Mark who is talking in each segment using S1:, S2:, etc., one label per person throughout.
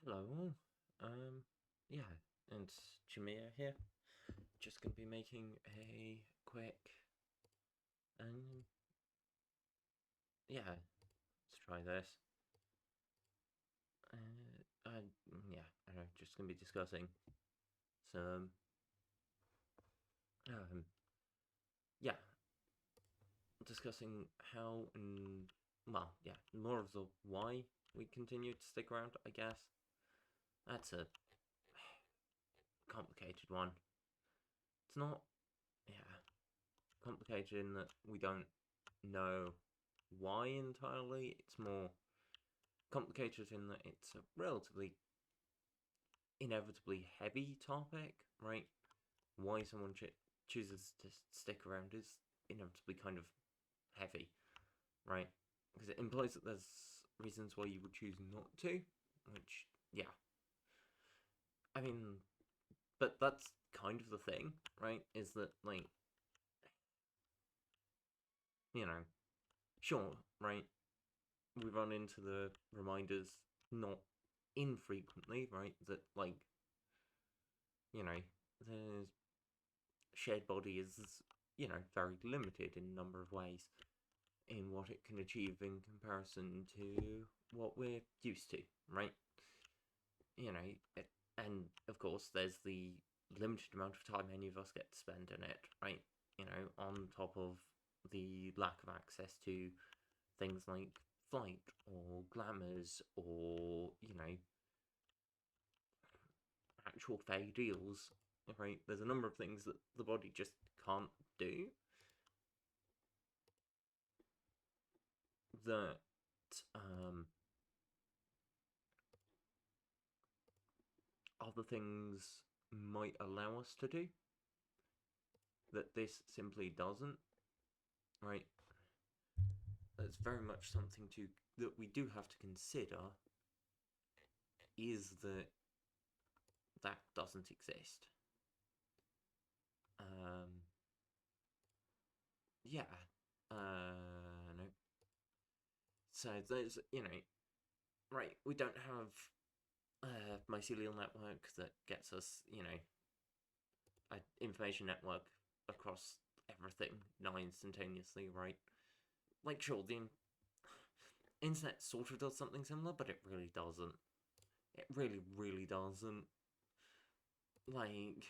S1: Hello all. Yeah, and Jamia here. Just gonna be making a quick and yeah, let's try this. Yeah, I don't know, just gonna be discussing some um yeah, discussing how and well, yeah, more of the why we continue to stick around, I guess. That's a complicated one. It's not yeah, complicated in that we don't know why entirely. It's more complicated in that it's a relatively inevitably heavy topic, right? Why someone chooses to stick around is inevitably kind of heavy, right? Because it implies that there's reasons why you would choose not to, which, yeah. I mean, but that's kind of the thing, right? Is that, like, you know, sure, right? We run into the reminders not infrequently, right? That, like, there's shared body is, very limited in a number of ways in what it can achieve in comparison to what we're used to, right? You know, and of course, there's the limited amount of time any of us get to spend in it, right? On top of the lack of access to things like flight or glamours or, actual fair deals, right? There's a number of things that the body just can't do that other things might allow us to do that this simply doesn't, right? That's very much something to that we do have to consider is that that doesn't exist. Um, yeah, no. So there's right. We don't have mycelial network that gets us an information network across everything not instantaneously, right? Like sure, the internet sort of does something similar, but it really doesn't. It really, really doesn't. Like,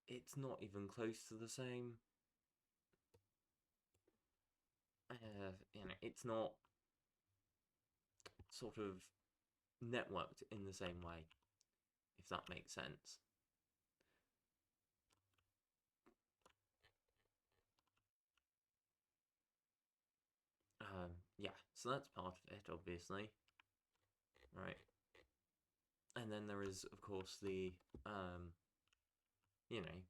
S1: it's not even close to the same. It's not sort of networked in the same way, if that makes sense. Yeah, so that's part of it, obviously, right? And then there is, of course, you know,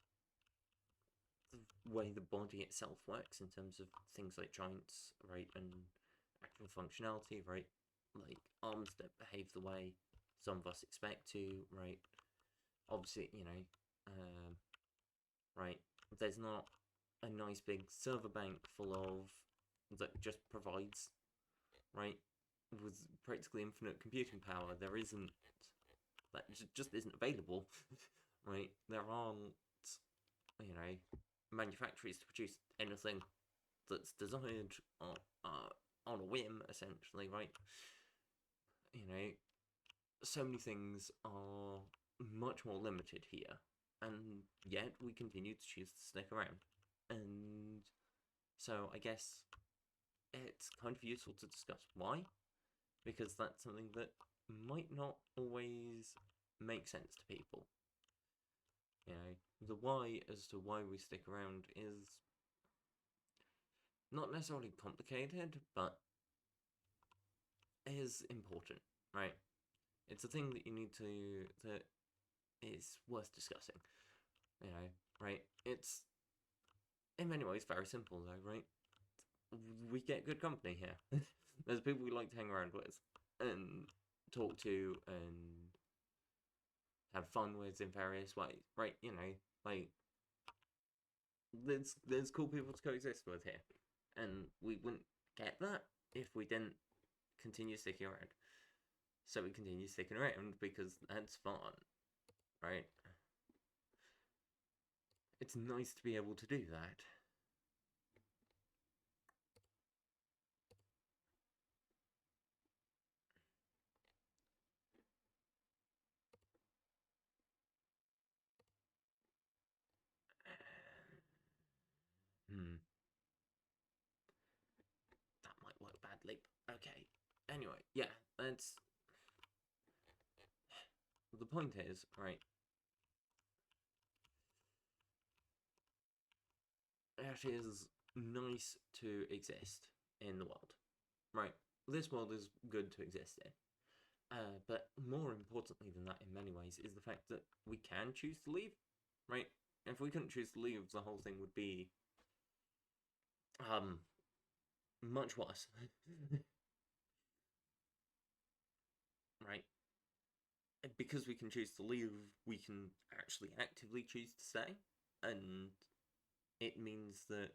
S1: the way the body itself works in terms of things like joints, right, and actual functionality, right? Like arms that behave the way some of us expect to, right? Obviously, right, there's not a nice big server bank full of that just provides, right, with practically infinite computing power. There isn't that just isn't available, right? There aren't, manufacturers to produce anything that's designed on a whim, essentially, right? You know, so many things are much more limited here, and yet we continue to choose to stick around. And so I guess it's kind of useful to discuss why, because that's something that might not always make sense to people. The why as to why we stick around is not necessarily complicated, but is important, right? It's a thing that you need to that is worth discussing. Right? It's in many ways very simple though, right? We get good company here. There's people we like to hang around with and talk to and have fun with in various ways, right? Like there's cool people to coexist with here, and we wouldn't get that if we didn't continue sticking around. So we continue sticking around because that's fun, right? It's nice to be able to do that. Hmm. That might work badly. Okay. Anyway, yeah, that's... The point is, right, it is nice to exist in the world, right? This world is good to exist in. But more importantly than that, in many ways, is the fact that we can choose to leave, right? If we couldn't choose to leave, the whole thing would be much worse, right? Because we can choose to leave, we can actually actively choose to stay, and it means that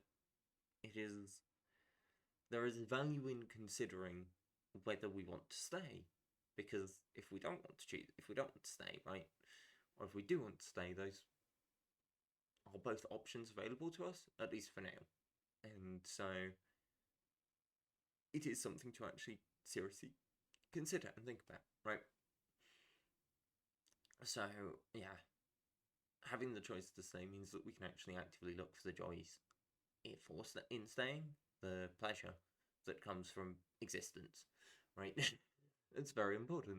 S1: it is there is value in considering whether we want to stay, because if we don't want to choose, if we don't want to stay, right, or if we do want to stay, those are both options available to us, at least for now. And so it is something to actually seriously consider and think about, right? So, yeah, having the choice to stay means that we can actually actively look for the joys in staying, the pleasure that comes from existence, right? It's very important.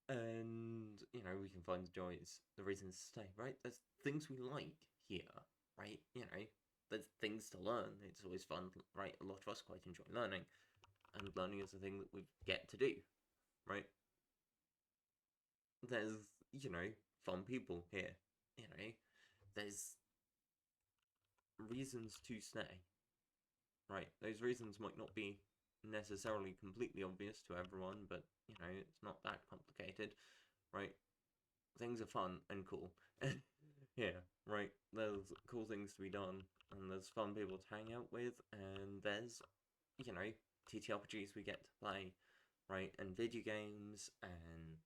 S1: And, we can find the joys, the reasons to stay, right? There's things we like here, right? There's things to learn. It's always fun, right? A lot of us quite enjoy learning, and learning is a thing that we get to do, right? There's, fun people here, there's reasons to stay, right? Those reasons might not be necessarily completely obvious to everyone, but, it's not that complicated, right? Things are fun and cool. Yeah, right. There's cool things to be done, and there's fun people to hang out with, and there's, TTRPGs we get to play, right? And video games, and,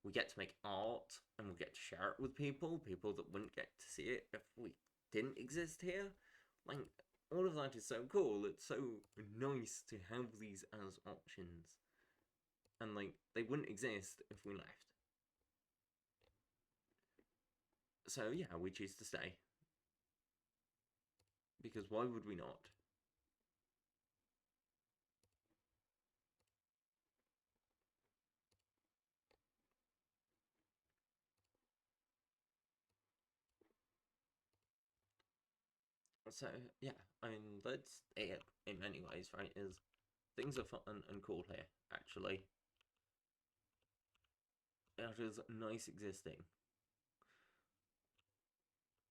S1: we get to make art, and we get to share it with people that wouldn't get to see it if we didn't exist here. Like, all of that is so cool. It's so nice to have these as options. And, like, they wouldn't exist if we left. So, yeah, we choose to stay. Because why would we not? So, yeah, I mean, that's it in many ways, right? Is things are fun and cool here, actually. It is nice existing.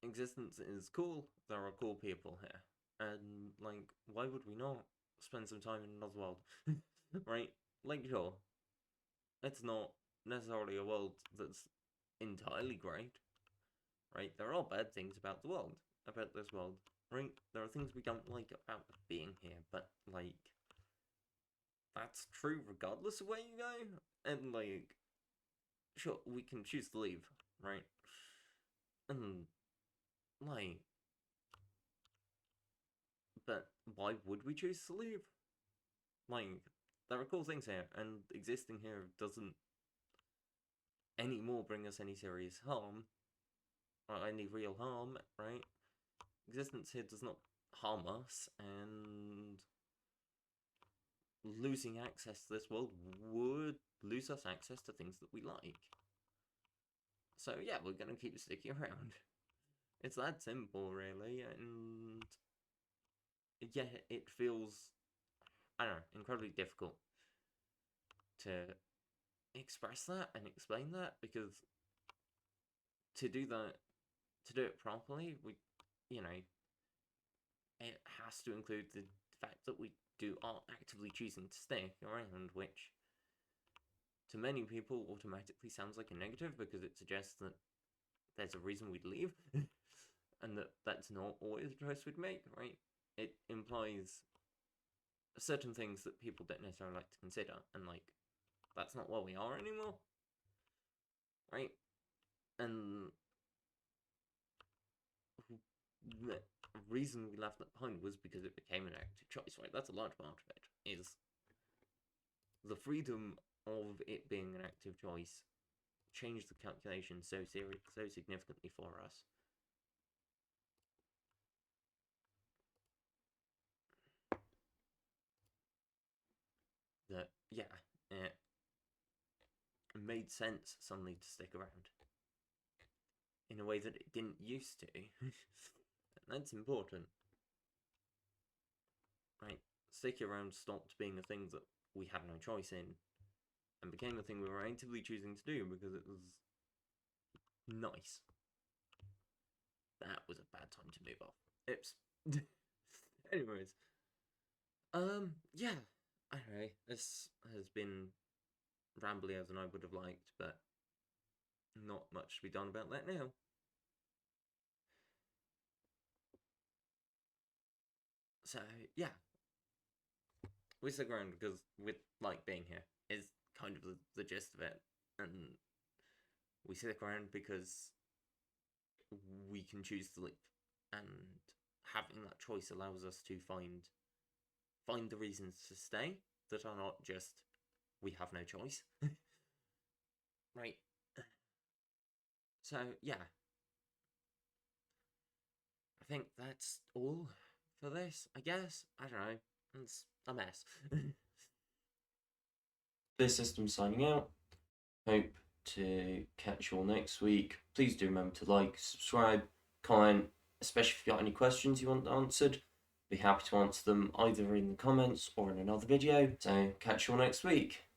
S1: Existence is cool, there are cool people here. And, like, why would we not spend some time in another world? Right? Like, sure, it's not necessarily a world that's entirely great, right? There are bad things about the world, about this world, right? There are things we don't like about being here, but, like, that's true regardless of where you go. And, like, sure, we can choose to leave, right? And, like, but why would we choose to leave? Like, there are cool things here, and existing here doesn't anymore bring us any serious harm, or any real harm, right? Existence here does not harm us, and losing access to this world would lose us access to things that we like. So yeah, we're gonna keep sticking around. It's that simple, really, and yeah, it feels, I don't know, incredibly difficult to express that and explain that, because to do that, to do it properly, you know, it has to include the fact that we are actively choosing to stick around, which to many people automatically sounds like a negative because it suggests that there's a reason we'd leave, and that's not always the choice we'd make, right? it implies certain things that people don't necessarily like to consider, and like that's not what we are anymore, right? And the reason we left that behind was because it became an active choice, right? That's a large part of it, is the freedom of it being an active choice changed the calculation so significantly for us. That, yeah, it made sense suddenly to stick around in a way that it didn't used to. That's important, right? Sticking around stopped being a thing that we had no choice in and became a thing we were actively choosing to do because it was nice. That was a bad time to move off. Oops. Anyways, yeah, I don't know. This has been ramblier than I would have liked, but not much to be done about that now. So yeah, we stick around because we like being here. Is kind of the gist of it, and we stick around because we can choose to leave, and having that choice allows us to find the reasons to stay that are not just we have no choice. Right. So yeah, I think that's all for this, I guess. I don't know. It's a mess. This system signing out. Hope to catch you all next week. Please do remember to like, subscribe, comment, especially if you've got any questions you want answered. Be happy to answer them either in the comments or in another video. So catch you all next week.